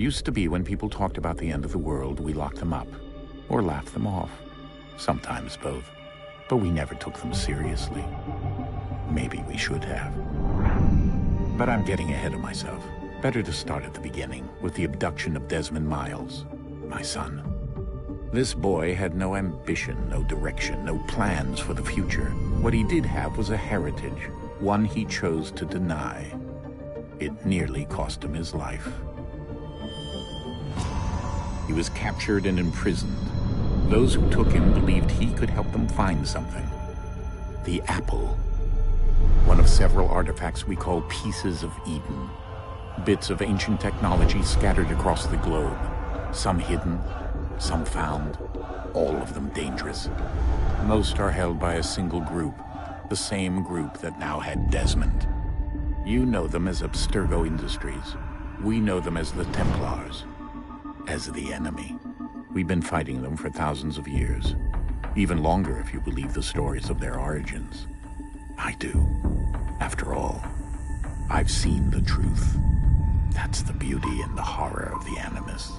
Used to be when people talked about the end of the world, we locked them up, or laughed them off. Sometimes both. But we never took them seriously. Maybe we should have. But I'm getting ahead of myself. Better to start at the beginning, with the abduction of Desmond Miles, my son. This boy had no ambition, no direction, no plans for the future. What he did have was a heritage, one he chose to deny. It nearly cost him his life. He was captured and imprisoned. Those who took him believed he could help them find something. The apple. One of several artifacts we call pieces of Eden. Bits of ancient technology scattered across the globe. Some hidden, some found, all of them dangerous. Most are held by a single group, the same group that now had Desmond. You know them as Abstergo Industries. We know them as the Templars. As the enemy. We've been fighting them for thousands of years. Even longer if you believe the stories of their origins. I do. After all, I've seen the truth. That's the beauty and the horror of the Animus.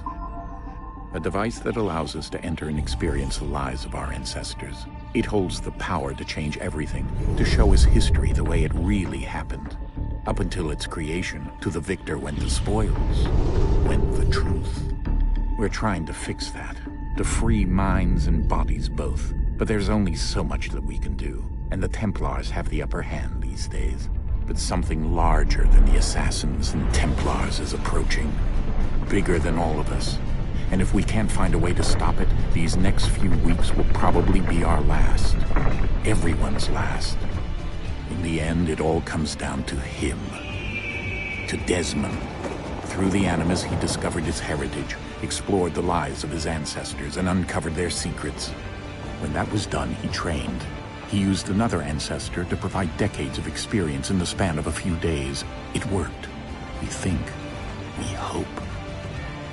A device that allows us to enter and experience the lives of our ancestors. It holds the power to change everything, to show us history the way it really happened. Up until its creation, to the victor went the spoils, went the truth. We're trying to fix that, to free minds and bodies both. But there's only so much that we can do, and the Templars have the upper hand these days. But something larger than the Assassins and Templars is approaching, bigger than all of us. And if we can't find a way to stop it, these next few weeks will probably be our last. Everyone's last. In the end, it all comes down to him. To Desmond. Through the Animus, he discovered his heritage, explored the lives of his ancestors, and uncovered their secrets. When that was done, he trained. He used another ancestor to provide decades of experience in the span of a few days. It worked. We think. We hope.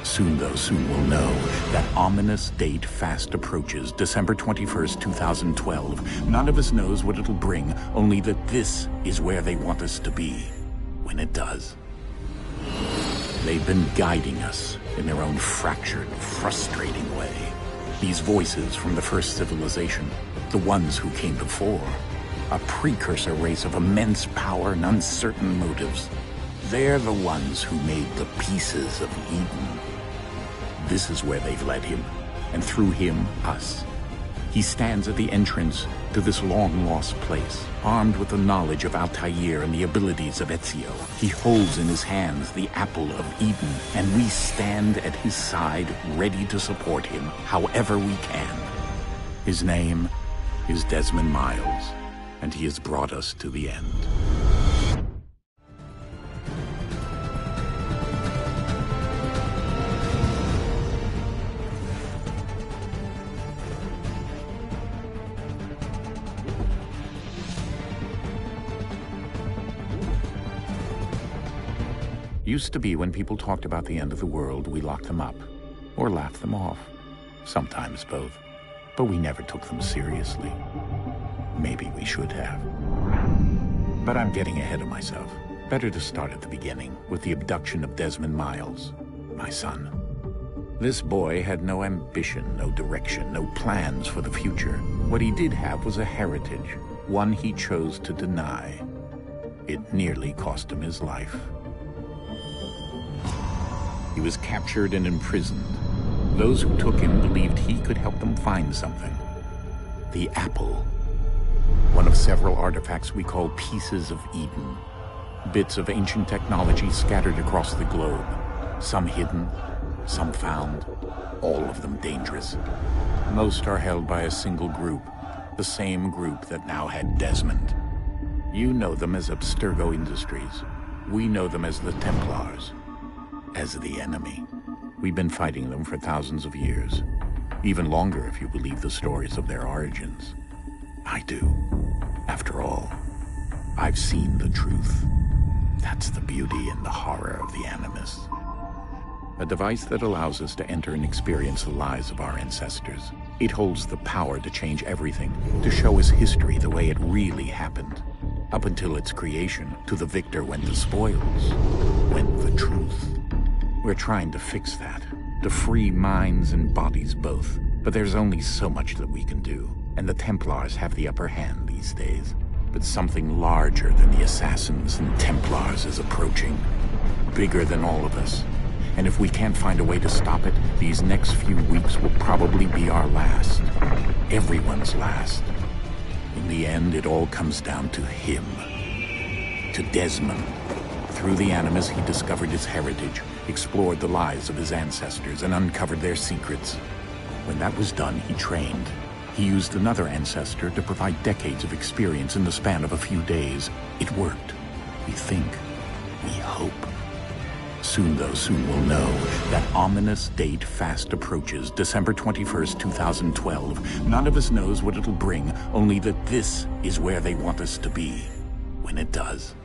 Soon we'll know. That ominous date fast approaches, December 21st, 2012. None of us knows what it'll bring, only that this is where they want us to be, when it does. They've been guiding us in their own fractured, frustrating way. These voices from the first civilization, the ones who came before, a precursor race of immense power and uncertain motives. They're the ones who made the pieces of Eden. This is where they've led him, and through him, us. He stands at the entrance to this long-lost place, armed with the knowledge of Altair and the abilities of Ezio. He holds in his hands the apple of Eden, and we stand at his side, ready to support him however we can. His name is Desmond Miles, and he has brought us to the end. Used to be when people talked about the end of the world, we locked them up, or laughed them off. Sometimes both. But we never took them seriously. Maybe we should have. But I'm getting ahead of myself. Better to start at the beginning, with the abduction of Desmond Miles, my son. This boy had no ambition, no direction, no plans for the future. What he did have was a heritage, one he chose to deny. It nearly cost him his life. He was captured and imprisoned. Those who took him believed he could help them find something. The apple. One of several artifacts we call pieces of Eden. Bits of ancient technology scattered across the globe. Some hidden, some found, all of them dangerous. Most are held by a single group, the same group that now had Desmond. You know them as Abstergo Industries. We know them as the Templars. As the enemy. We've been fighting them for thousands of years. Even longer if you believe the stories of their origins. I do. After all, I've seen the truth. That's the beauty and the horror of the Animus. A device that allows us to enter and experience the lives of our ancestors. It holds the power to change everything, to show us history the way it really happened. Up until its creation, to the victor went the spoils, went the truth. We're trying to fix that, to free minds and bodies both. But there's only so much that we can do, and the Templars have the upper hand these days. But something larger than the Assassins and Templars is approaching. Bigger than all of us. And if we can't find a way to stop it, these next few weeks will probably be our last. Everyone's last. In the end, it all comes down to him. To Desmond. Through the Animus, he discovered his heritage, explored the lives of his ancestors, and uncovered their secrets. When that was done, he trained. He used another ancestor to provide decades of experience in the span of a few days. It worked. We think. We hope. Soon we'll know. That ominous date fast approaches, December 21st, 2012. None of us knows what it'll bring, only that this is where they want us to be. When it does.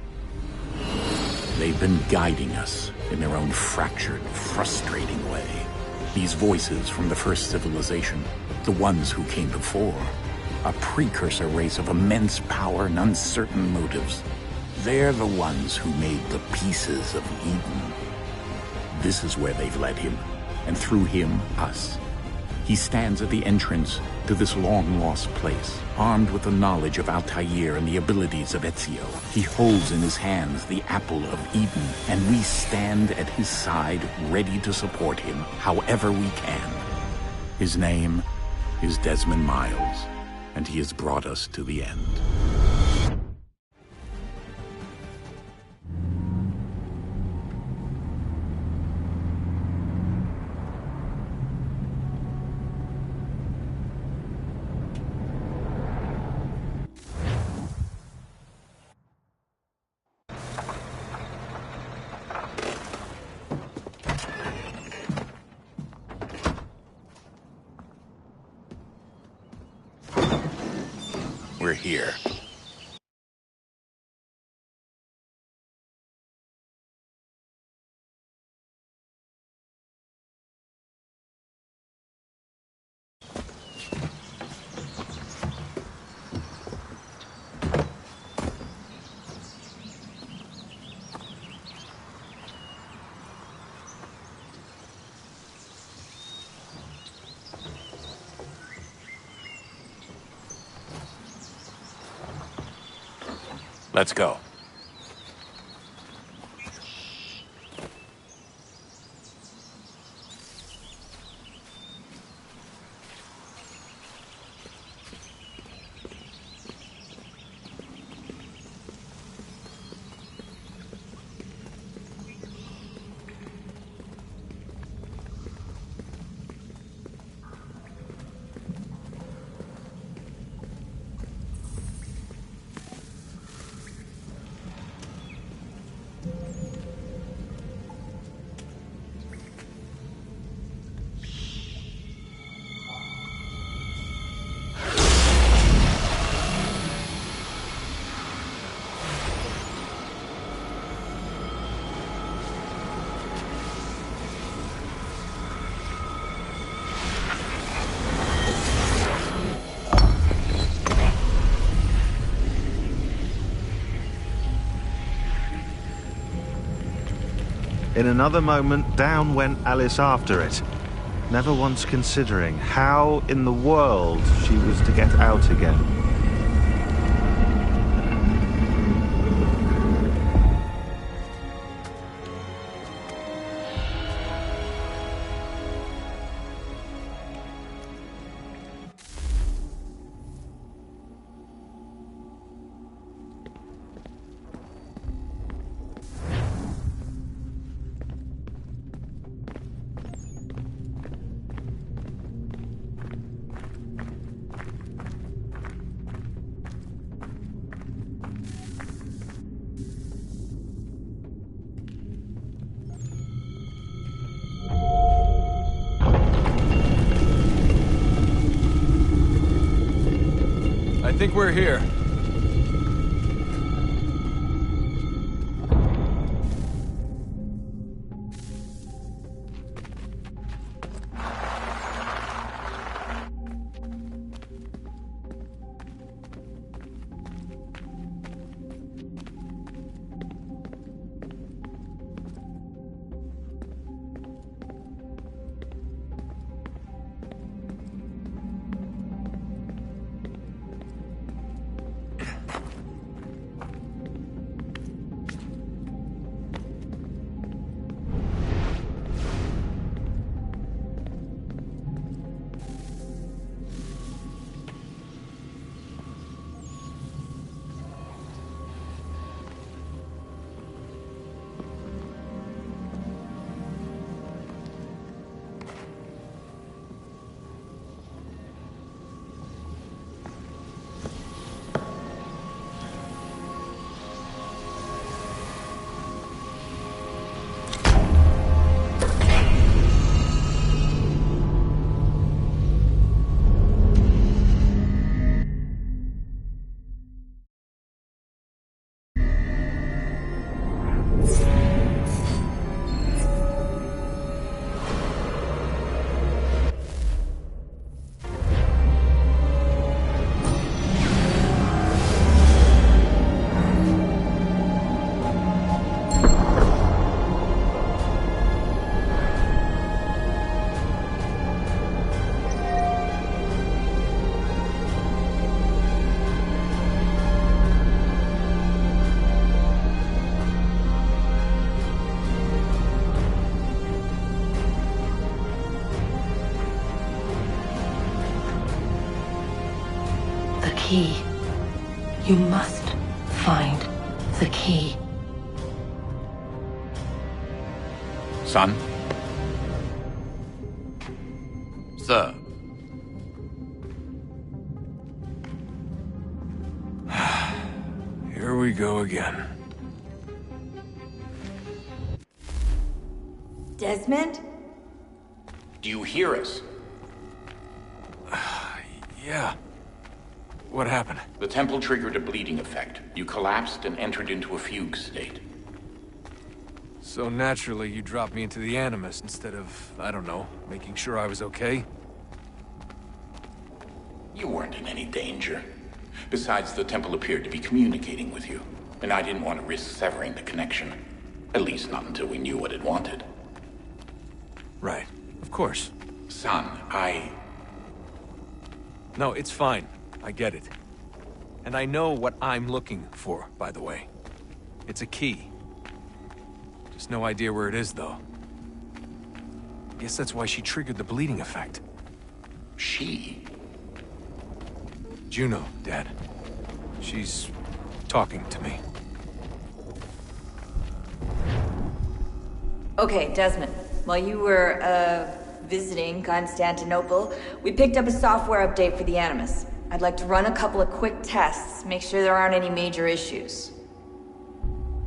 They've been guiding us in their own fractured, frustrating way. These voices from the first civilization, the ones who came before, a precursor race of immense power and uncertain motives. They're the ones who made the pieces of Eden. This is where they've led him, and through him, us. He stands at the entrance to this long-lost place, armed with the knowledge of Altair and the abilities of Ezio. He holds in his hands the apple of Eden, and we stand at his side, ready to support him however we can. His name is Desmond Miles, and he has brought us to the end. We're here. Let's go. In another moment, down went Alice after it, never once considering how in the world she was to get out again. I think we're here. key. You must find the key. Son? Sir. Here we go again. Desmond? Do you hear us? Yeah. What happened? The temple triggered a bleeding effect. You collapsed and entered into a fugue state. So naturally, you dropped me into the Animus instead of, I don't know, making sure I was okay? You weren't in any danger. Besides, the temple appeared to be communicating with you, and I didn't want to risk severing the connection. At least not until we knew what it wanted. Right. Of course. Son, No, it's fine. I get it. And I know what I'm looking for, by the way. It's a key. Just no idea where it is, though. Guess that's why she triggered the bleeding effect. She? Juno, Dad. She's talking to me. Okay, Desmond. While you were, visiting Constantinople, we picked up a software update for the Animus. I'd like to run a couple of quick tests, make sure there aren't any major issues.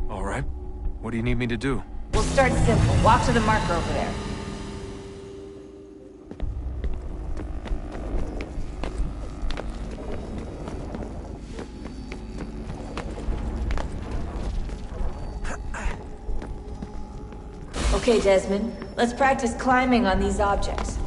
All right. What do you need me to do? We'll start simple. Walk to the marker over there. Okay, Desmond. Let's practice climbing on these objects.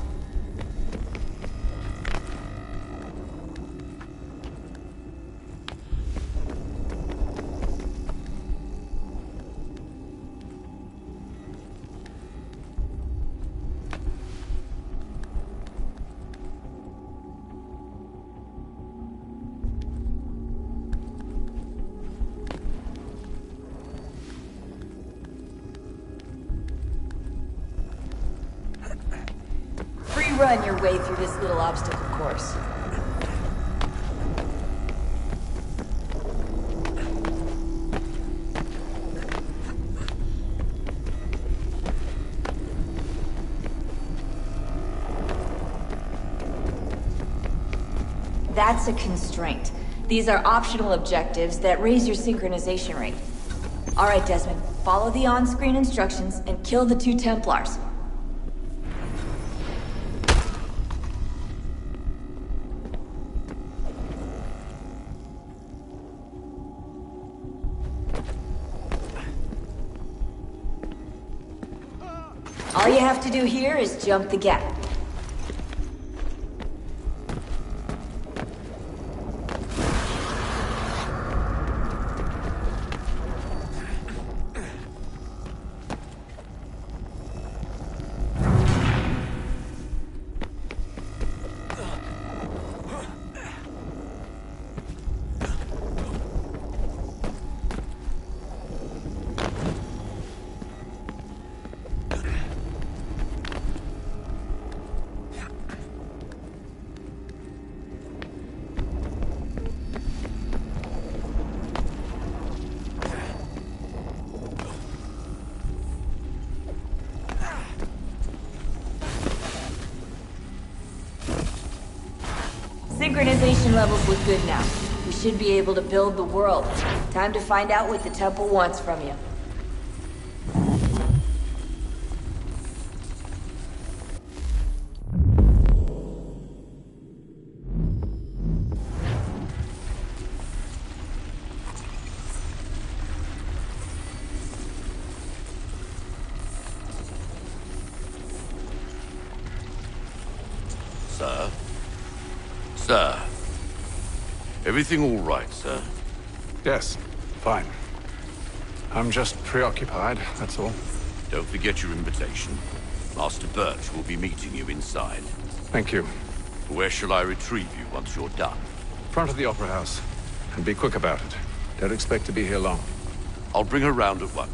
Run your way through this little obstacle course. That's a constraint. These are optional objectives that raise your synchronization rate. All right, Desmond, follow the on-screen instructions and kill the 2 Templars. All you have to do here is jump the gap. Synchronization levels look good now. We should be able to build the world. Time to find out what the temple wants from you. Sir? Sir? Everything all right, sir? Yes, fine. I'm just preoccupied, that's all. Don't forget your invitation. Master Birch will be meeting you inside. Thank you. Where shall I retrieve you once you're done? Front of the Opera House. And be quick about it. Don't expect to be here long. I'll bring her round at once.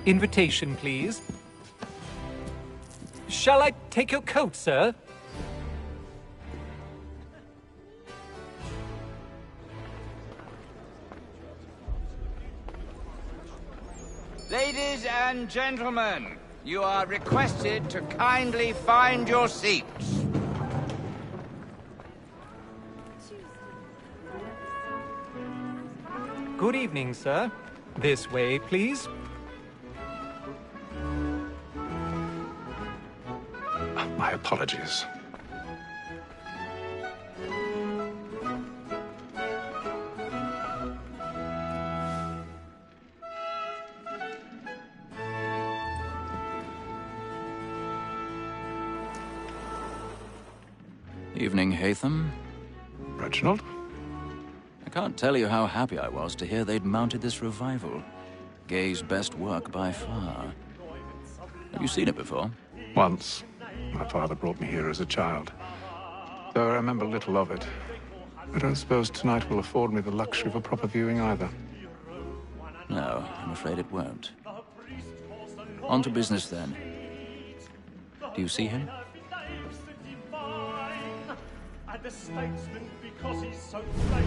Invitation, please. Shall I take your coat, sir? Ladies and gentlemen, you are requested to kindly find your seats. Good evening, sir. This way, please. My apologies. Evening, Hatham. Reginald? I can't tell you how happy I was to hear they'd mounted this revival. Gay's best work by far. Have you seen it before? Once. My father brought me here as a child. Though I remember little of it. I don't suppose tonight will afford me the luxury of a proper viewing either. No, I'm afraid it won't. On to business then. Do you see him? The statesman, because he's so great,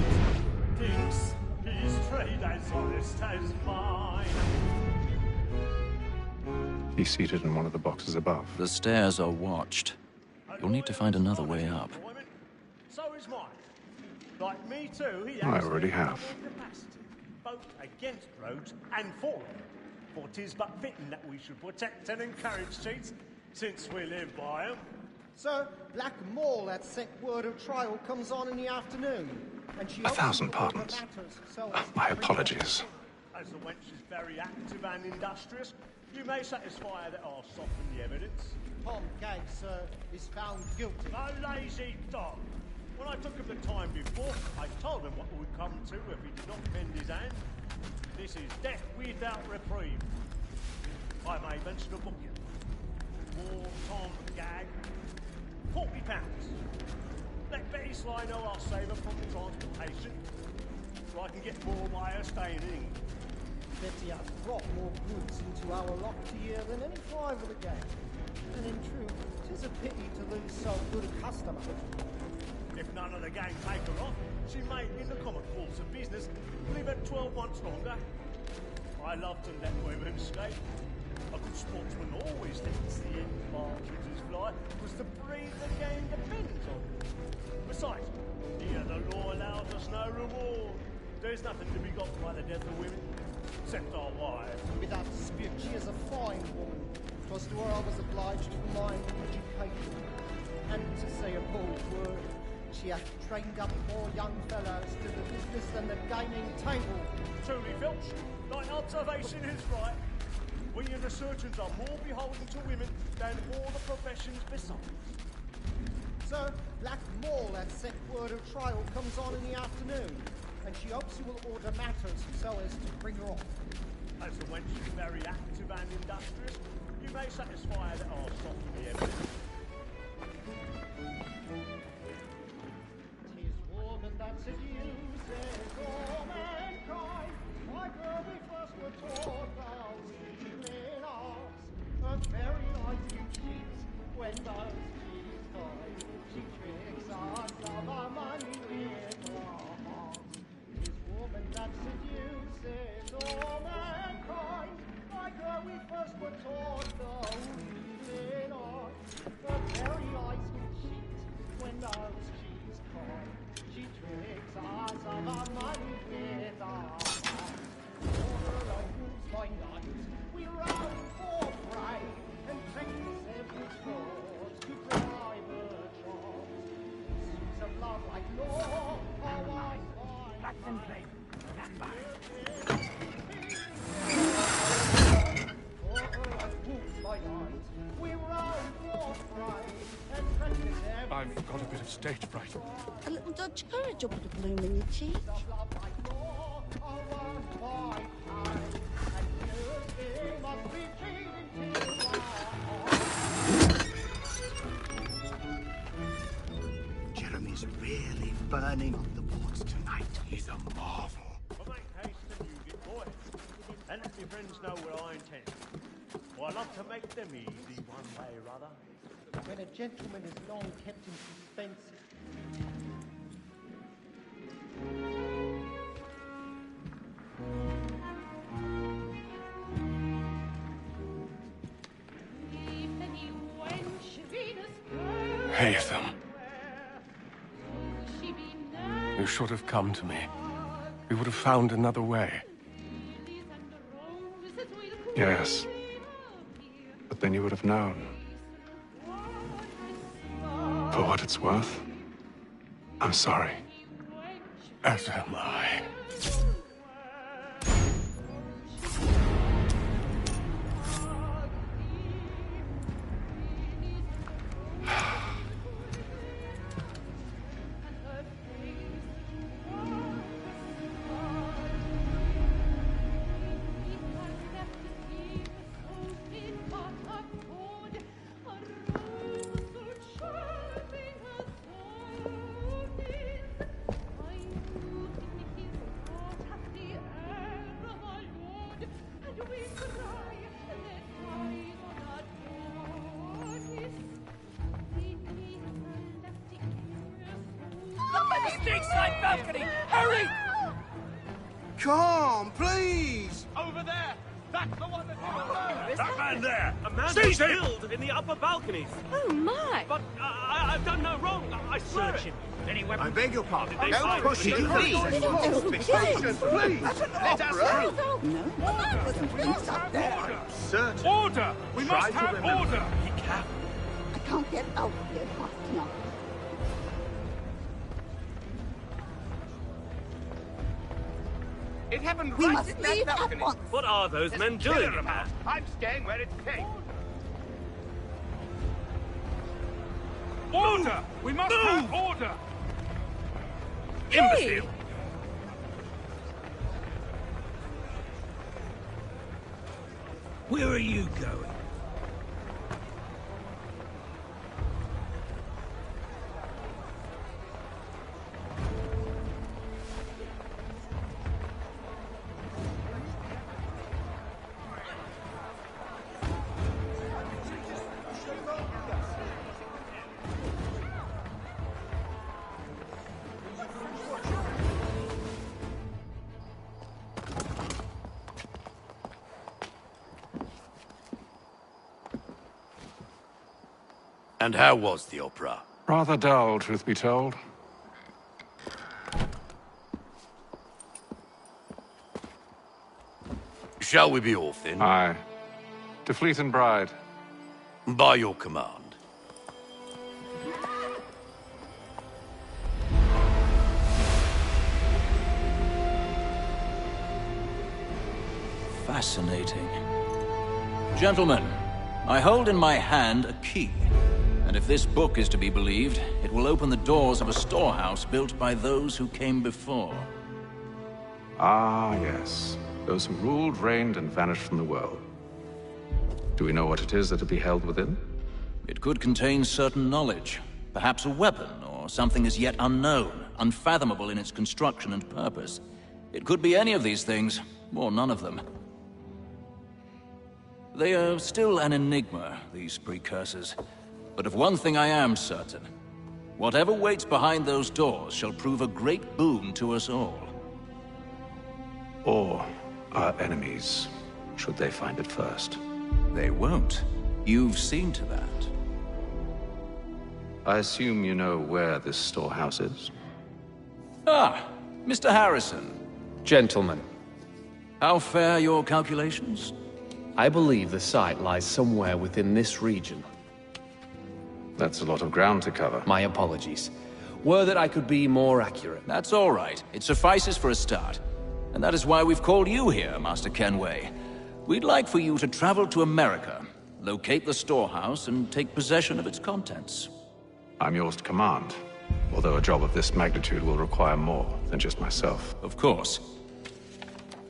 thinks his trade as honest as mine. He's seated in one of the boxes above. The stairs are watched. You'll need to find another way up. So is mine. Like me too, he I already have. capacity, both against roads and for them. For 'tis but fitting that we should protect and encourage cheats, since we live by them. Sir, Black Mall, that sick word of trial, comes on in the afternoon. And she 1,000 pardons. My apologies. As the wench is very active and industrious, you may satisfy her that I'll soften the evidence. Tom Gag, sir, is found guilty. A lazy dog. When I took him the time before, I told him what would come to if he did not bend his hand. This is death without reprieve. I may mention a book here. More Tom Gag. £40. Let Betty Sly know I'll save her from the transportation, so I can get more by her staying in England. Betty has brought more goods into our lot a year than any five of the gang. And in truth, 'tis a pity to lose so good a customer. If none of the gang take her off, she may, in the common course of business, leave her 12 months longer. I love to let women skate. A good sportsman always lets the end partridges fly, because the breed of the game depends on it. Besides, here the law allows us no reward. There's nothing to be got by the death of women, except our wives. Without dispute, she is a fine woman. 'Twas to her I was obliged for mine education. And to say a bold word, she hath trained up more young fellows to the business than the gaming table. Truly, Filch, thy observation is right. We and the surgeons are more beholden to women than all the professions besides. Sir, Black Mall, that set word of trial, comes on in the afternoon, and she hopes you will order matters so as to bring her off. As the wench is very active and industrious, you may satisfy her that I'll soften the evidence. 'Tis woman that seduces all mankind. My girl, we first were taught thou evening arts. A very nice you cheats when those cheats find. She tricks us of our money with her heart. 'Tis woman that seduces all mankind. My girl, we first were taught thou evening arts. A very nice you cheats when those cheats find. She tricks us of our money with her heart. By night, we run for prey and practice every sport to bribe her charms. Suits of love like law are wise by back and play. Stand by. By night, we run for prey and practice every I've got a bit of stage fright. A little Dodge courage will put a bloom in your cheek. Jeremy's really burning up the boards tonight. He's a marvel. But make haste and use it, boy. And if your friends know what I intend, well, I love to make them easy one way or other. When a gentleman is long kept in suspense, Haytham. You should have come to me. We would have found another way. Yes. But then you would have known. For what it's worth, I'm sorry. As am I. Stateside balcony! Hurry! Come, please! Over there! That's the one that's... That man there! A man Seize was him! killed in the upper balconies. Oh, my! But I've done no wrong. I swear Search it. him. Any weapons? I beg your pardon. Did they Don't find push it, any please. weapons? Be patient, please. Let us through! No. Search. Order! We Try must to have remember. order! He can't. I can't get out of here fast enough. It happened We right must at that leave at balcony. once. What are those There's men a killer doing? about. I'm staying where it's safe. Order! We must have order! Imbecile! Where are you going? And how was the opera? Rather dull, truth be told. Shall we be off then? Aye. To Fleet and Bride. By your command. Fascinating. Gentlemen, I hold in my hand a key. And if this book is to be believed, it will open the doors of a storehouse built by those who came before. Ah, yes. Those who ruled, reigned, and vanished from the world. Do we know what it is that will be held within? It could contain certain knowledge. Perhaps a weapon, or something as yet unknown, unfathomable in its construction and purpose. It could be any of these things, or none of them. They are still an enigma, these precursors. But of one thing I am certain. Whatever waits behind those doors shall prove a great boon to us all. Or our enemies, should they find it first. They won't. You've seen to that. I assume you know where this storehouse is? Ah, Mr. Harrison. Gentlemen, How fare your calculations? I believe the site lies somewhere within this region. That's a lot of ground to cover. My apologies. Were that I could be more accurate. That's all right. It suffices for a start. And that is why we've called you here, Master Kenway. We'd like for you to travel to America, locate the storehouse, and take possession of its contents. I'm yours to command, although a job of this magnitude will require more than just myself. Of course.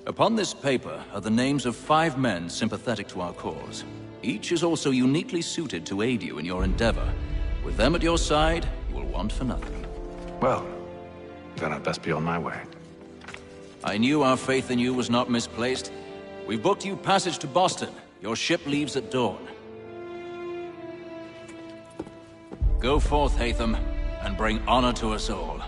Upon this paper are the names of 5 men sympathetic to our cause. Each is also uniquely suited to aid you in your endeavor. With them at your side, you will want for nothing. Well, then I'd best be on my way. I knew our faith in you was not misplaced. We've booked you passage to Boston. Your ship leaves at dawn. Go forth, Hatham, and bring honor to us all.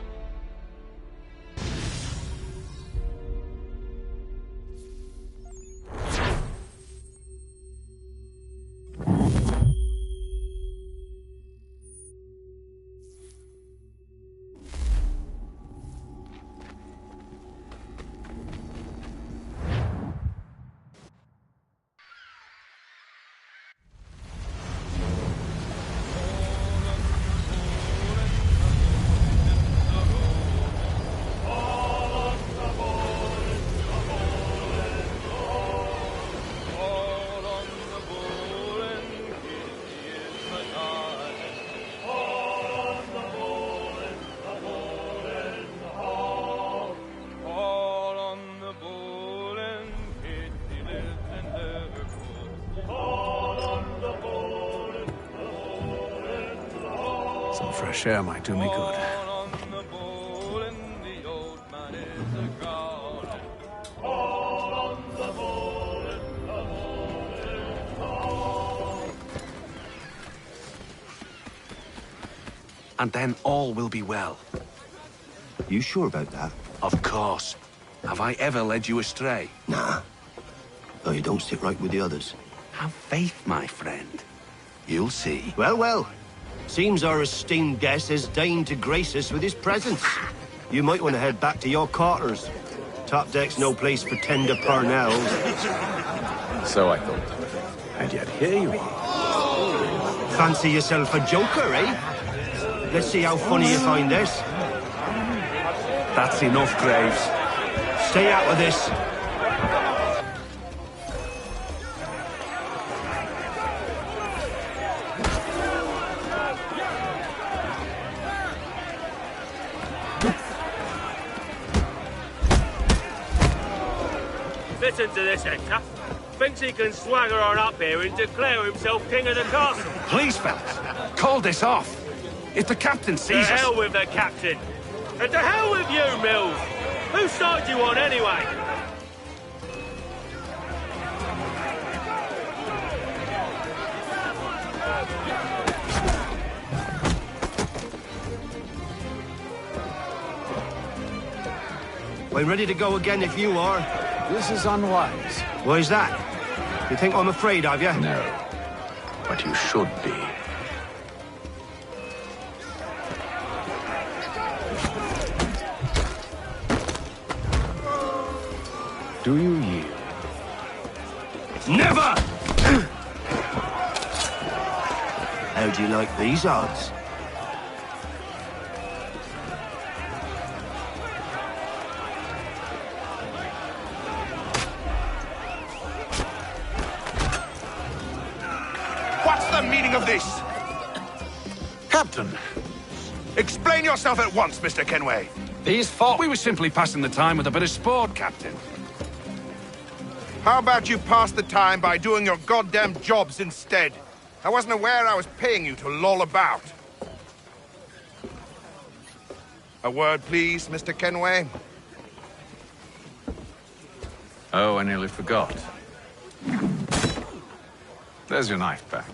Some fresh air might do me good. And then all will be well. You sure about that? Of course. Have I ever led you astray? Nah. Though you don't sit right with the others. Have faith, my friend. You'll see. Well, well. Seems our esteemed guest has deigned to grace us with his presence. You might want to head back to your quarters. Top deck's no place for tender parnells. So I thought. And yet here you are. Fancy yourself a joker, eh? Let's see how funny you find this. That's enough, Graves. Stay out of this. Listen to this, Hector. Thinks he can swagger on up here and declare himself king of the castle. Please, fellas, call this off. If the captain sees us... To hell with the captain. And to hell with you, Mills. Whose side you on, anyway? I'm ready to go again if you are. This is unwise. Why's that? You think I'm afraid of you? No. But you should be. Do you yield? Never! How do you like these odds? What's the meaning of this? Captain! Explain yourself at once, Mr. Kenway. These fought. We were simply passing the time with a bit of sport, Captain. How about you pass the time by doing your goddamn jobs instead? I wasn't aware I was paying you to loll about. A word, please, Mr. Kenway. Oh, I nearly forgot. There's your knife back.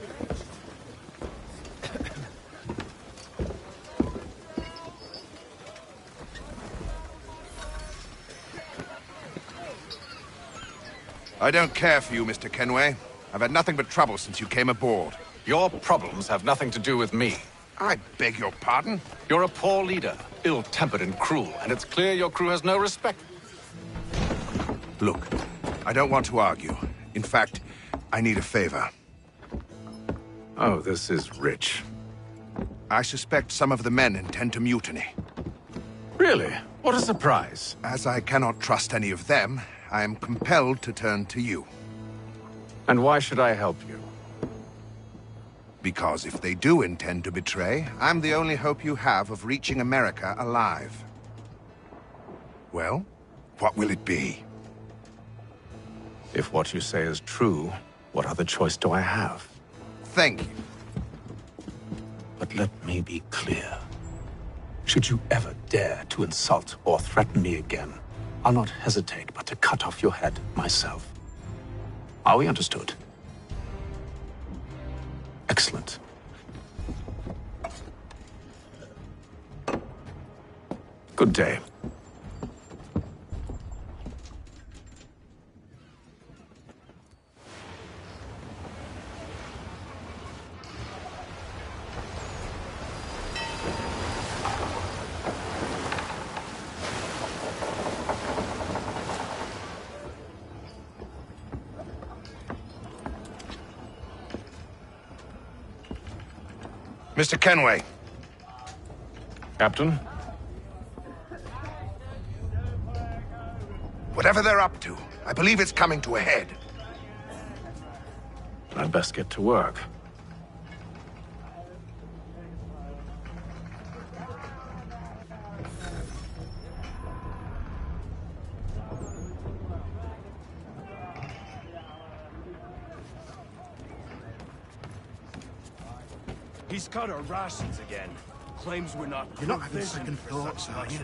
I don't care for you, Mr. Kenway. I've had nothing but trouble since you came aboard. Your problems have nothing to do with me. I beg your pardon? You're a poor leader, ill-tempered and cruel, and it's clear your crew has no respect. Look, I don't want to argue. In fact, I need a favor. Oh, this is rich. I suspect some of the men intend to mutiny. Really? What a surprise. As I cannot trust any of them, I am compelled to turn to you. And why should I help you? Because if they do intend to betray, I'm the only hope you have of reaching America alive. Well, what will it be? If what you say is true, what other choice do I have? Thank you. But let me be clear. Should you ever dare to insult or threaten me again, I'll not hesitate but to cut off your head myself. Are we understood? Excellent. Good day. Mr. Kenway. Captain? Whatever they're up to, I believe it's coming to a head. I'd best get to work. He's cut our rations again. Claims we're not. You're not having second thoughts, are you?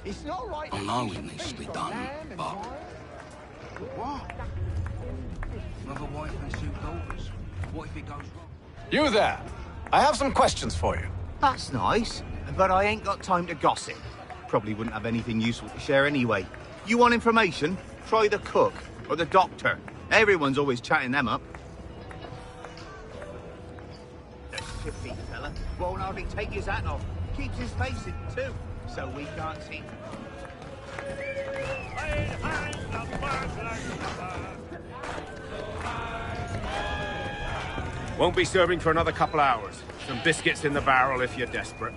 It's not right. I know it needs to be done, but... What? Another wife and 2 daughters. What if it goes wrong? You there! I have some questions for you. That's nice, but I ain't got time to gossip. Probably wouldn't have anything useful to share anyway. You want information? Try the cook or the doctor. Everyone's always chatting them up. The shifty fella won't hardly take his hat off. Keeps his face in too, so we can't see. Won't be serving for another couple hours. Some biscuits in the barrel if you're desperate.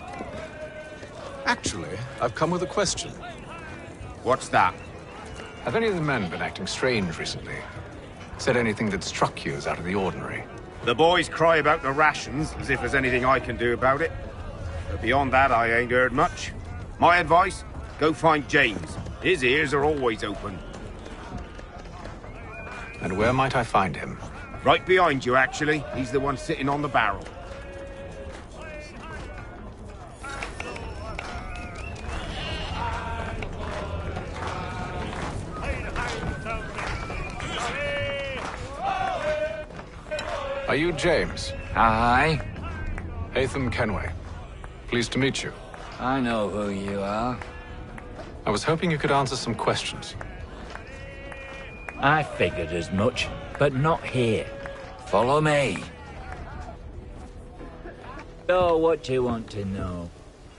Actually, I've come with a question. What's that? Have any of the men been acting strange recently? Said anything that struck you as out of the ordinary? The boys cry about the rations, as if there's anything I can do about it. But beyond that, I ain't heard much. My advice, go find James. His ears are always open. And where might I find him? Right behind you, actually. He's the one sitting on the barrel. Are you James? Aye. Hatham Kenway. Pleased to meet you. I know who you are. I was hoping you could answer some questions. I figured as much, but not here. Follow me. So, what do you want to know?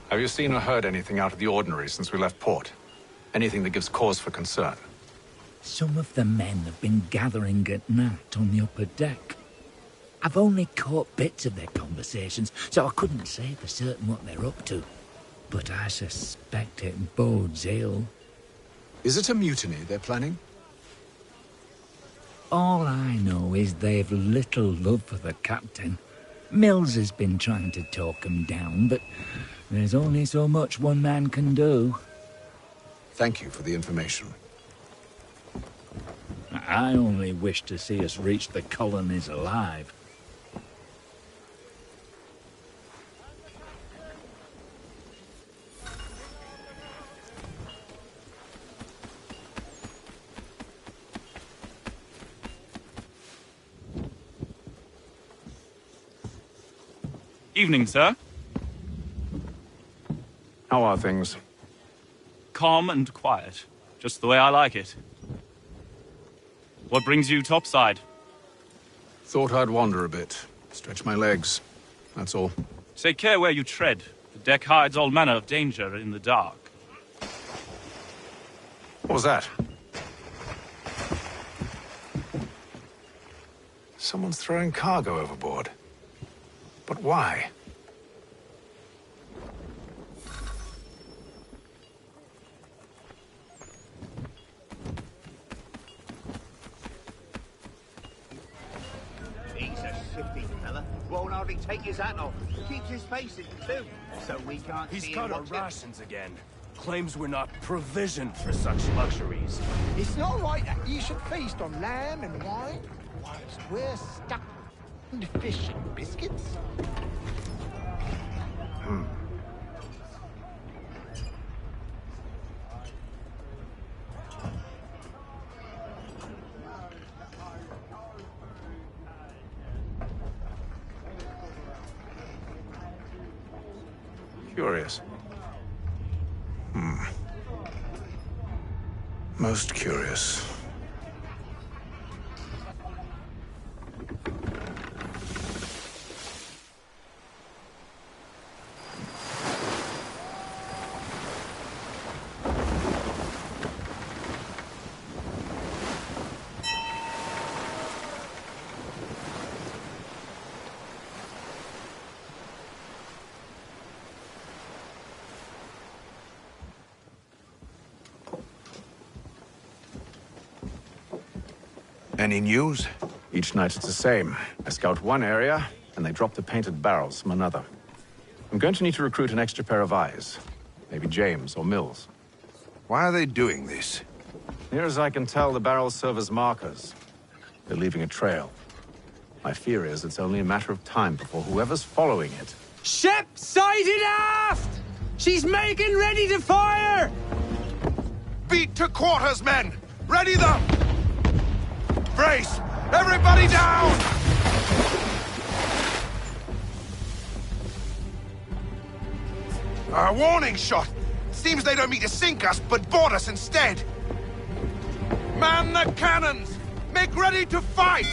Have you seen or heard anything out of the ordinary since we left port? Anything that gives cause for concern? Some of the men have been gathering at night on the upper deck. I've only caught bits of their conversations, so I couldn't say for certain what they're up to. But I suspect it bodes ill. Is it a mutiny they're planning? All I know is they've little love for the captain. Mills has been trying to talk him down, but there's only so much one man can do. Thank you for the information. I only wish to see us reach the colonies alive. Evening, sir. How are things? Calm and quiet. Just the way I like it. What brings you topside? Thought I'd wander a bit. Stretch my legs. That's all. Take care where you tread. The deck hides all manner of danger in the dark. What was that? Someone's throwing cargo overboard. But why? He's a shifty fella. Won't hardly take his hat off. Keeps his face in too, so we can't He's see cut him our watch it. rations again. Claims we're not provisioned for such luxuries. It's not right that you should feast on lamb and wine whilst we're stuck on fish and biscuits. Curious. Most curious. Any news? Each night it's the same. I scout one area, and they drop the painted barrels from another. I'm going to need to recruit an extra pair of eyes. Maybe James or Mills. Why are they doing this? Near as I can tell, the barrels serve as markers. They're leaving a trail. My fear is it's only a matter of time before whoever's following it... Ship sighted aft! She's making ready to fire! Beat to quarters, men! Ready them! Brace! Everybody down! A warning shot! Seems they don't mean to sink us, but board us instead! Man the cannons! Make ready to fight!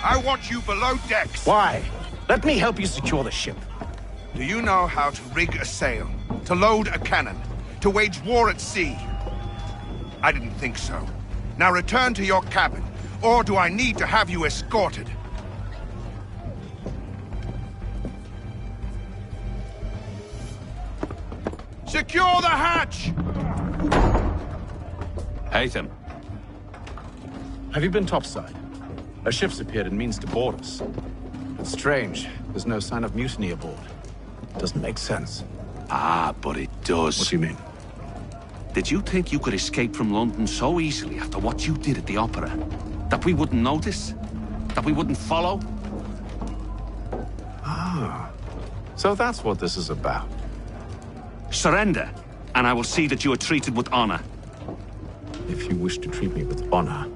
I want you below decks! Why? Let me help you secure the ship. Do you know how to rig a sail? To load a cannon? To wage war at sea? I didn't think so. Now return to your cabin, or do I need to have you escorted? Secure the hatch! Haytham. Have you been topside? A ship's appeared and means to board us. It's strange. There's no sign of mutiny aboard. Doesn't make sense. Ah, but it does. What do you mean? Did you think you could escape from London so easily after what you did at the opera? That we wouldn't notice? That we wouldn't follow? Ah. So that's what this is about. Surrender, and I will see that you are treated with honor. If you wish to treat me with honor,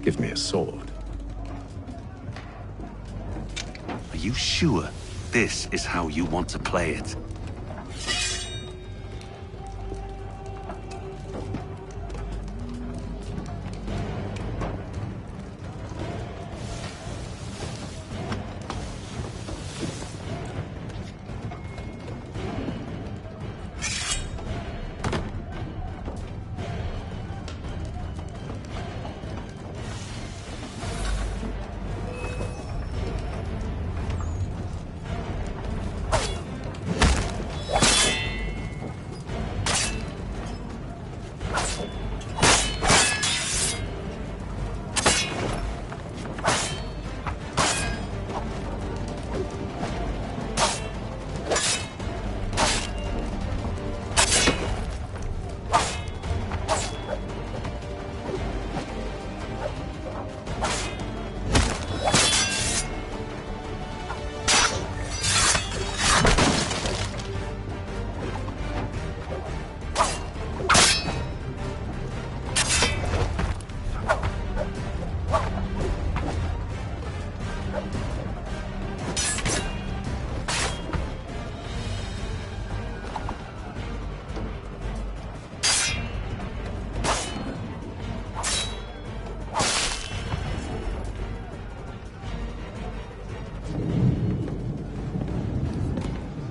give me a sword. Are you sure this is how you want to play it?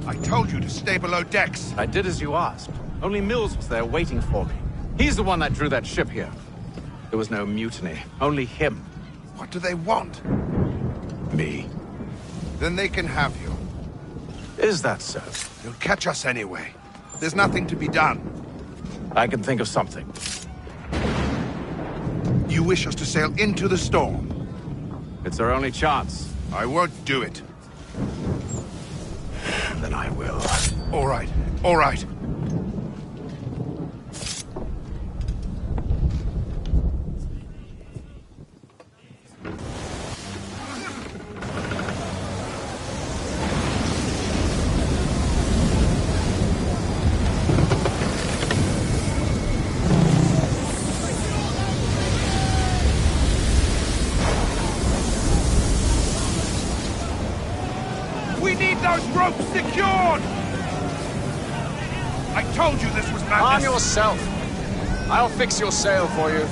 I told you to stay below decks. I did as you asked. Only Mills was there waiting for me. He's the one that drew that ship here. There was no mutiny, only him. What do they want? Me. Then they can have you. Is that so? They'll catch us anyway. There's nothing to be done. I can think of something. You wish us to sail into the storm? It's our only chance. I won't do it. Then I will. All right, all right. We need those ropes secured! told you this was madness! Arm yourself! I'll fix your sail for you.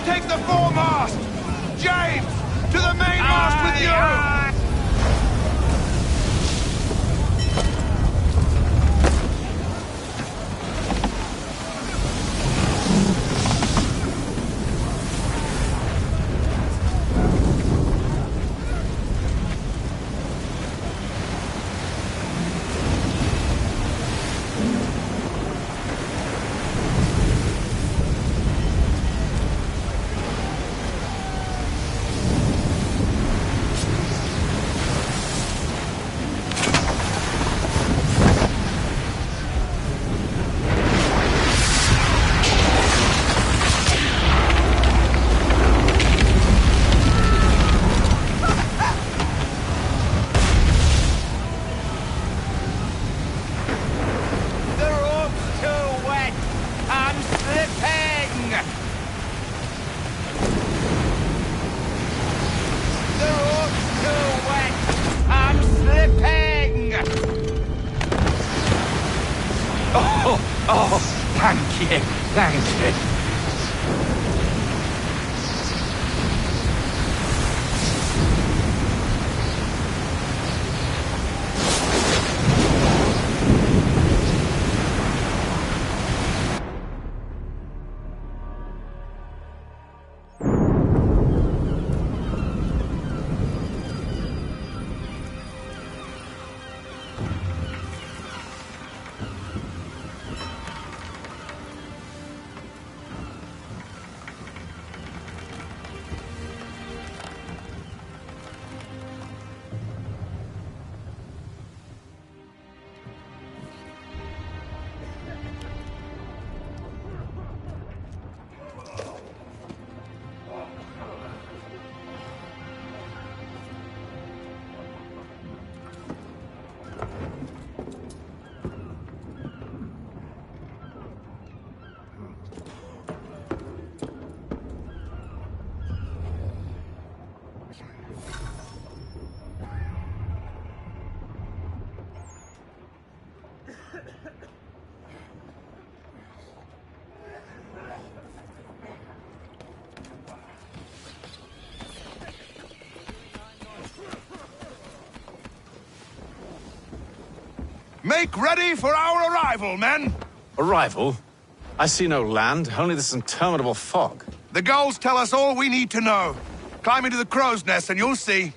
Take the foremast! James, to the mainmast with you! Oh, thank you. Thank you. Make ready for our arrival, men! Arrival? I see no land, only this interminable fog. The gulls tell us all we need to know. Climb into the crow's nest and you'll see.